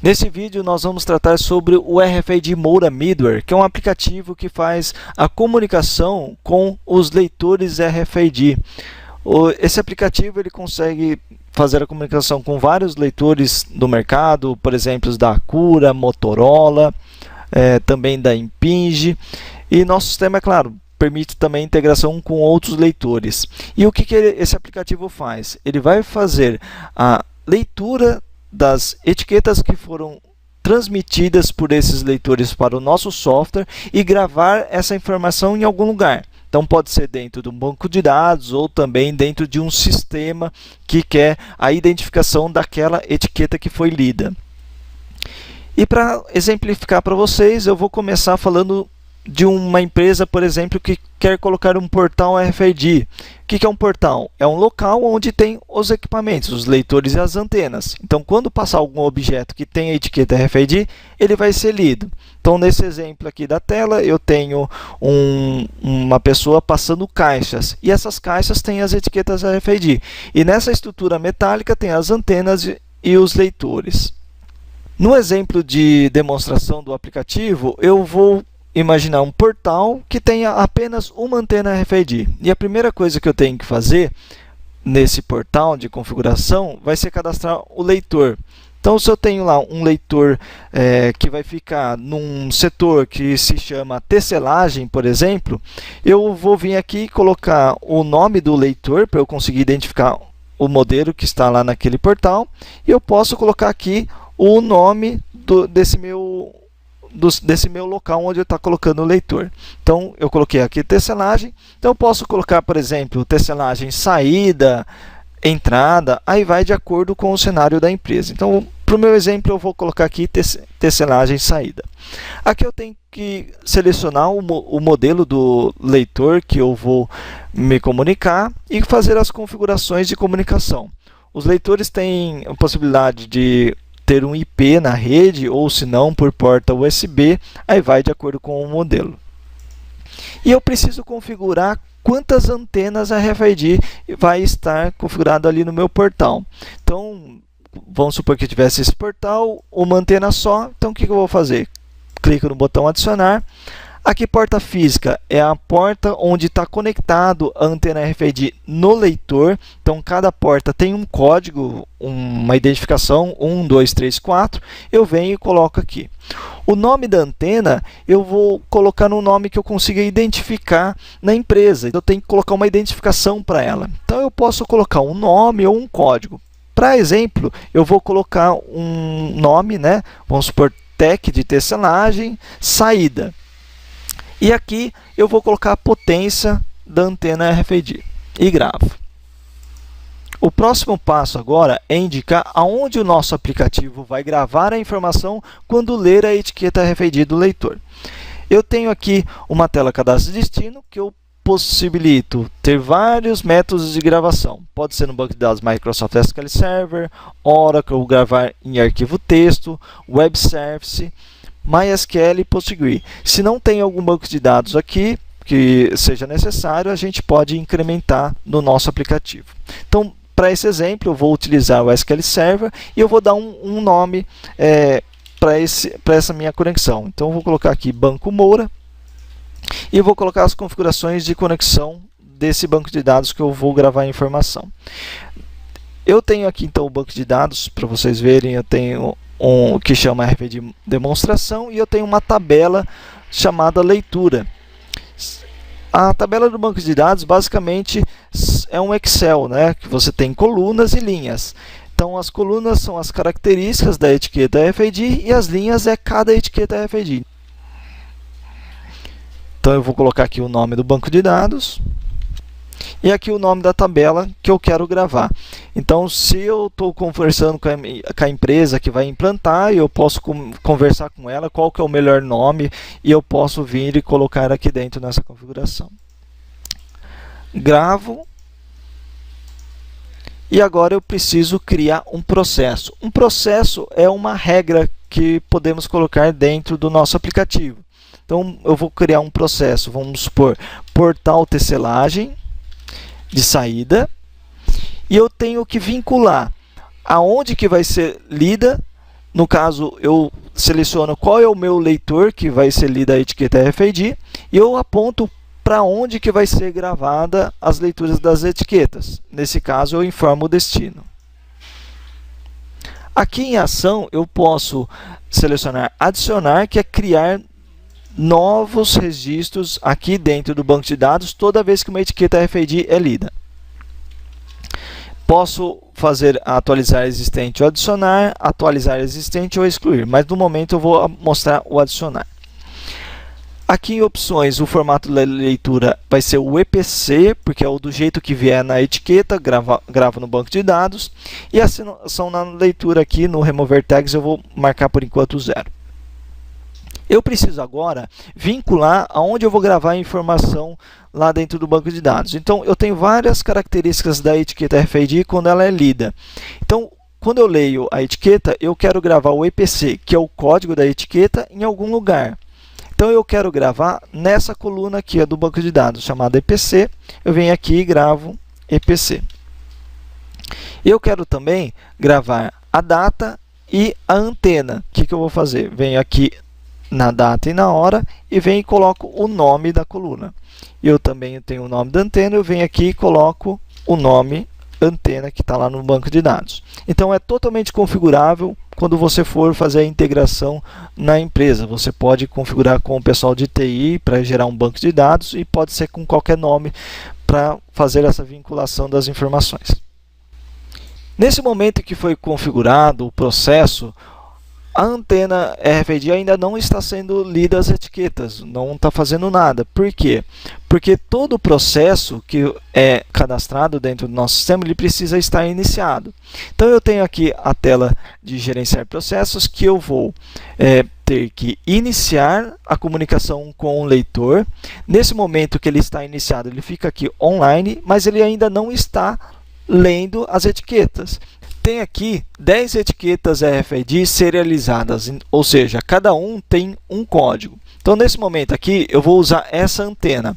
Nesse vídeo nós vamos tratar sobre o RFID Moura Middleware, que é um aplicativo que faz a comunicação com os leitores RFID. Esse aplicativo ele consegue fazer a comunicação com vários leitores do mercado, por exemplo, da Acura, Motorola, também da Impinj. E nosso sistema, é claro, permite também integração com outros leitores. E o que esse aplicativo faz? Ele vai fazer a leitura das etiquetas que foram transmitidas por esses leitores para o nosso software e gravar essa informação em algum lugar. Então, pode ser dentro de um banco de dados ou também dentro de um sistema que quer a identificação daquela etiqueta que foi lida. E para exemplificar para vocês, eu vou começar falando de uma empresa, por exemplo, que quer colocar um portal RFID. O que é um portal? É um local onde tem os equipamentos, os leitores e as antenas. Então, quando passar algum objeto que tem a etiqueta RFID, ele vai ser lido. Então, nesse exemplo aqui da tela, eu tenho uma pessoa passando caixas. E essas caixas têm as etiquetas RFID. E nessa estrutura metálica tem as antenas e os leitores. No exemplo de demonstração do aplicativo, eu vou imaginar um portal que tenha apenas uma antena RFID. E a primeira coisa que eu tenho que fazer nesse portal de configuração vai ser cadastrar o leitor. Então, se eu tenho lá um leitor que vai ficar num setor que se chama tecelagem, por exemplo, eu vou vir aqui e colocar o nome do leitor para eu conseguir identificar o modelo que está lá naquele portal. E eu posso colocar aqui o nome desse meu local onde eu estou colocando o leitor. Então, eu coloquei aqui tecelagem. Então, eu posso colocar, por exemplo, tecelagem saída, entrada, aí vai de acordo com o cenário da empresa. Então, para o meu exemplo, eu vou colocar aqui tecelagem saída. Aqui eu tenho que selecionar o modelo do leitor que eu vou me comunicar e fazer as configurações de comunicação. Os leitores têm a possibilidade de ter um IP na rede, ou se não, por porta USB, aí vai de acordo com o modelo. E eu preciso configurar quantas antenas a RFID vai estar configurado ali no meu portal. Então, vamos supor que eu tivesse esse portal, uma antena só, então o que eu vou fazer? Clico no botão adicionar. Aqui, porta física é a porta onde está conectado a antena RFID no leitor. Então, cada porta tem um código, uma identificação, 1, 2, 3, 4. Eu venho e coloco aqui. O nome da antena, eu vou colocar no nome que eu consiga identificar na empresa. Então, eu tenho que colocar uma identificação para ela. Então, eu posso colocar um nome ou um código. Para exemplo, eu vou colocar um nome, né? Vamos supor, TEC de tecelagem, saída. E aqui eu vou colocar a potência da antena RFID e gravo. O próximo passo agora é indicar aonde o nosso aplicativo vai gravar a informação quando ler a etiqueta RFID do leitor. Eu tenho aqui uma tela cadastro destino que eu possibilito ter vários métodos de gravação. Pode ser no banco de dados Microsoft SQL Server, Oracle, gravar em arquivo texto, Web Service, MySQL e Postgre. Se não tem algum banco de dados aqui que seja necessário, a gente pode incrementar no nosso aplicativo. Então, para esse exemplo, eu vou utilizar o SQL Server e eu vou dar um nome para essa minha conexão. Então, eu vou colocar aqui Banco Moura e eu vou colocar as configurações de conexão desse banco de dados que eu vou gravar a informação. Eu tenho aqui, então, o banco de dados, para vocês verem, eu tenho que chama RFID demonstração e eu tenho uma tabela chamada leitura. A tabela do banco de dados basicamente é um Excel, né, que você tem colunas e linhas. Então, as colunas são as características da etiqueta RFID e as linhas é cada etiqueta RFID. Então, eu vou colocar aqui o nome do banco de dados. E aqui o nome da tabela que eu quero gravar. Então, se eu estou conversando com a empresa que vai implantar, eu posso conversar com ela qual que é o melhor nome e eu posso vir e colocar aqui dentro nessa configuração. Gravo. E agora eu preciso criar um processo. Um processo é uma regra que podemos colocar dentro do nosso aplicativo. Então, eu vou criar um processo, vamos supor, portal tecelagem de saída, e eu tenho que vincular aonde que vai ser lida No caso, eu seleciono qual é o meu leitor que vai ser lida a etiqueta RFID e eu aponto para onde que vai ser gravada as leituras das etiquetas. Nesse caso, eu informo o destino. Aqui em ação, eu posso selecionar adicionar, que é criar novos registros aqui dentro do banco de dados toda vez que uma etiqueta RFID é lida. Posso fazer atualizar existente ou adicionar, atualizar existente ou excluir, mas no momento eu vou mostrar o adicionar. Aqui em opções, o formato da leitura vai ser o EPC, porque é o do jeito que vier na etiqueta, gravo no banco de dados. E a ação na leitura aqui no Remover Tags eu vou marcar por enquanto 0. Eu preciso agora vincular aonde eu vou gravar a informação lá dentro do banco de dados. Então, eu tenho várias características da etiqueta RFID quando ela é lida. Então, quando eu leio a etiqueta, eu quero gravar o EPC, que é o código da etiqueta, em algum lugar. Então, eu quero gravar nessa coluna aqui do banco de dados, chamada EPC. Eu venho aqui e gravo EPC. Eu quero também gravar a data e a antena. O que eu vou fazer? Venho aqui na data e na hora e venho e coloco o nome da coluna. Eu também tenho o nome da antena, eu venho aqui e coloco o nome antena que está lá no banco de dados. Então, é totalmente configurável quando você for fazer a integração na empresa. Você pode configurar com o pessoal de TI para gerar um banco de dados e pode ser com qualquer nome para fazer essa vinculação das informações. Nesse momento que foi configurado o processo, a antena RFID ainda não está sendo lida as etiquetas, não está fazendo nada. Por quê? Porque todo o processo que é cadastrado dentro do nosso sistema, ele precisa estar iniciado. Então, eu tenho aqui a tela de gerenciar processos, que eu vou ter que iniciar a comunicação com o leitor. Nesse momento que ele está iniciado, ele fica aqui online, mas ele ainda não está lendo as etiquetas. Tem aqui 10 etiquetas RFID serializadas, ou seja, cada um tem um código. Então, nesse momento aqui, eu vou usar essa antena.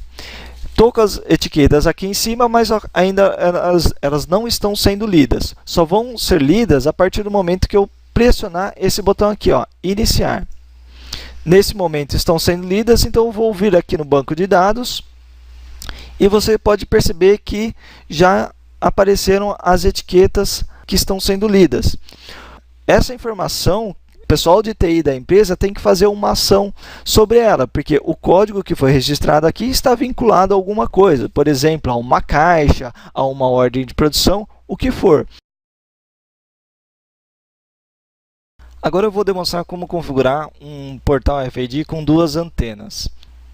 Estou com as etiquetas aqui em cima, mas ainda elas não estão sendo lidas. Só vão ser lidas a partir do momento que eu pressionar esse botão aqui, ó, iniciar. Nesse momento estão sendo lidas, então eu vou vir aqui no banco de dados e você pode perceber que já apareceram as etiquetas que estão sendo lidas. Essa informação, o pessoal de TI da empresa tem que fazer uma ação sobre ela, porque o código que foi registrado aqui está vinculado a alguma coisa, por exemplo, a uma caixa, a uma ordem de produção, o que for. Agora eu vou demonstrar como configurar um portal RFID com duas antenas.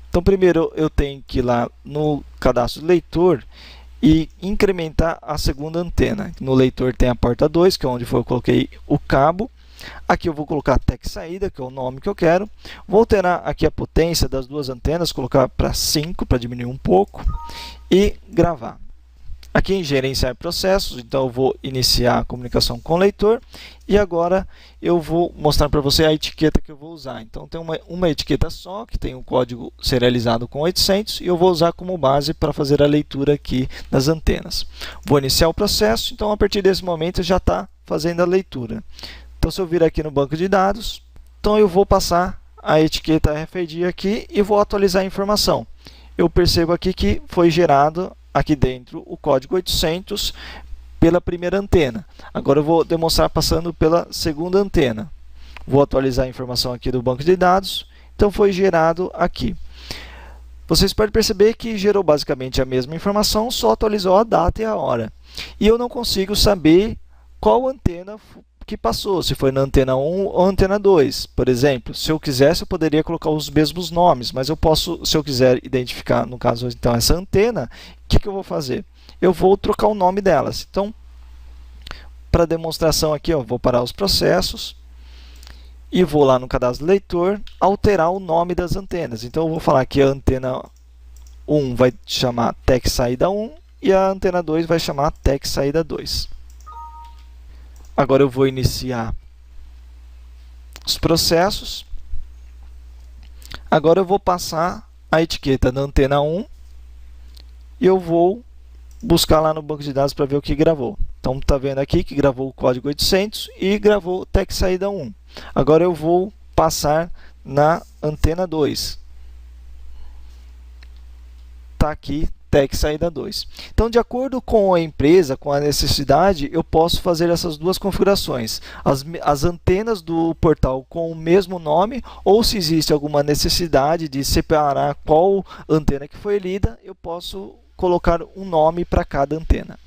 Então, primeiro eu tenho que ir lá no cadastro do leitor e incrementar a segunda antena. No leitor tem a porta 2, que é onde eu coloquei o cabo. Aqui eu vou colocar TEC saída, que é o nome que eu quero. Vou alterar aqui a potência das duas antenas, colocar para 5, para diminuir um pouco, e gravar. Aqui em gerenciar processos, então eu vou iniciar a comunicação com o leitor e agora eu vou mostrar para você a etiqueta que eu vou usar. Então tem uma etiqueta só, que tem um código serializado com 800 e eu vou usar como base para fazer a leitura aqui das antenas. Vou iniciar o processo, então a partir desse momento já está fazendo a leitura. Então se eu vir aqui no banco de dados, então eu vou passar a etiqueta RFID aqui e vou atualizar a informação. Eu percebo aqui que foi gerado aqui dentro o código 800 pela primeira antena. Agora eu vou demonstrar passando pela segunda antena. Vou atualizar a informação aqui do banco de dados. Então foi gerado aqui. Vocês podem perceber que gerou basicamente a mesma informação, só atualizou a data e a hora. E eu não consigo saber qual antena que passou, se foi na antena 1 ou antena 2. Por exemplo, se eu quisesse, eu poderia colocar os mesmos nomes, mas eu posso, se eu quiser identificar, no caso, então, essa antena, o que eu vou fazer? Eu vou trocar o nome delas. Então, para demonstração aqui, eu vou parar os processos e vou lá no cadastro do leitor, alterar o nome das antenas. Então, eu vou falar que a antena 1 vai chamar TEC saída 1 e a antena 2 vai chamar TEC saída 2. Agora eu vou iniciar os processos. Agora eu vou passar a etiqueta da antena 1 e eu vou buscar lá no banco de dados para ver o que gravou. Então, está vendo aqui que gravou o código 800 e gravou TEC saída 1. Agora eu vou passar na antena 2. Está aqui, tag saída 2. Então, de acordo com a empresa, com a necessidade, eu posso fazer essas duas configurações. As antenas do portal com o mesmo nome, ou se existe alguma necessidade de separar qual antena que foi lida, eu posso colocar um nome para cada antena.